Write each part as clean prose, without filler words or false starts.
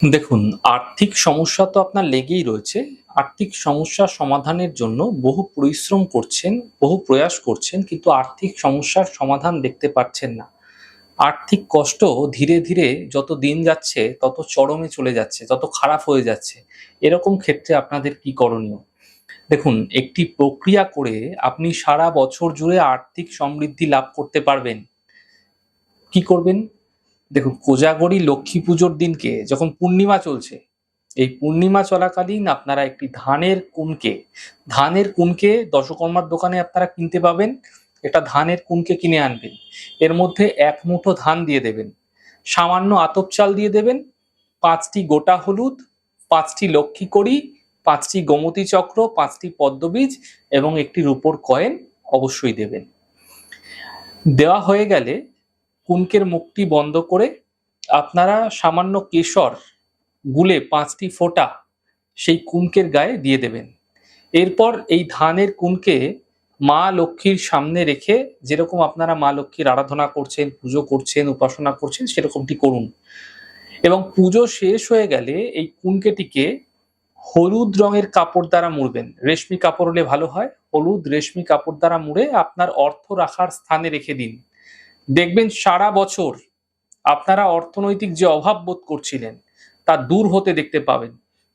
দেখুন, আর্থিক সমস্যা তো আপনার লেগেই রয়েছে। আর্থিক সমস্যা সমাধানের জন্য বহু পরিশ্রম করছেন, বহু প্রয়াস করছেন, কিন্তু আর্থিক সমস্যার সমাধান দেখতে পাচ্ছেন না। আর্থিক কষ্ট ধীরে, ধীরে যত দিন যাচ্ছে তত চরমে চলে যাচ্ছে, তত খারাপ হয়ে যাচ্ছে। এরকম ক্ষেত্রে আপনাদের কি করণীয়? দেখুন, একটি প্রক্রিয়া করে আপনি সারা বছর জুড়ে আর্থিক সমৃদ্ধি লাভ করতে পারবেন। কি করবেন? দেখুন, কোজাগরী লক্ষ্মী পুজোর দিনকে যখন পূর্ণিমা চলছে, এই পূর্ণিমা চলাকালীন আপনারা একটি ধানের কুনকে দশকর্মার দোকানে আপনারা কিনতে পাবেন। এটা ধানের কুনকে কিনে আনবেন। এর মধ্যে ১ মুঠো ধান দিয়ে দেবেন। সামান্য আতপ চাল দিয়ে দেবেন, ৫টি গোটা হলুদ, ৫টি লক্ষ্মী কড়ি, ৫টি গোমতী চক্র, ৫টি পদ্মবীজ এবং একটি রূপোর কয়েন অবশ্যই দেবেন। দেওয়া হয়ে গেলে কুনকের মুখটি বন্ধ করে আপনারা সামান্য কেশর গুলে ৫টি ফোঁটা সেই কুনকের গায়ে দিয়ে দেবেন। এরপর এই ধানের কুনকে মা লক্ষ্মীর সামনে রেখে, যেরকম আপনারা মা লক্ষ্মীর আরাধনা করছেন, পুজো করছেন, উপাসনা করছেন, সেরকমটি করুন। এবং পুজো শেষ হয়ে গেলে এই কুনকেটিকে হলুদ রঙের কাপড় দ্বারা মুড়বেন। রেশমি কাপড় হলে ভালো হয়। হলুদ রেশমি কাপড় দ্বারা মুড়ে আপনার অর্থ রাখার স্থানে রেখে দিন। দেখবেন সারা বছর আপনারা অর্থনৈতিক যে অভাব বোধ করছিলেন তা দূর হতে দেখতে পাবেন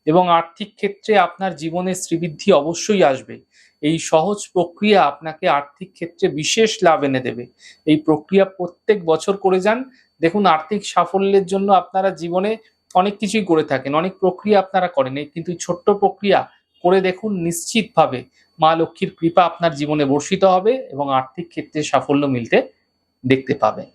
এবং আর্থিক ক্ষেত্রে আপনার জীবনে শ্রীবৃদ্ধি অবশ্যই আসবে। এই সহজ প্রক্রিয়া আপনাকে আর্থিক ক্ষেত্রে বিশেষ লাভ এনে দেবে। এই প্রক্রিয়া প্রত্যেক বছর করে যান। দেখুন, আর্থিক সাফল্যের জন্য আপনারা জীবনে অনেক কিছুই করে থাকেন, অনেক প্রক্রিয়া আপনারা করেন, কিন্তু এই ছোট্ট প্রক্রিয়া করে দেখুন, নিশ্চিতভাবে মা লক্ষ্মীর কৃপা আপনার জীবনে বর্ষিত হবে এবং আর্থিক ক্ষেত্রে সাফল্য মিলতে দেখতে পাবেন।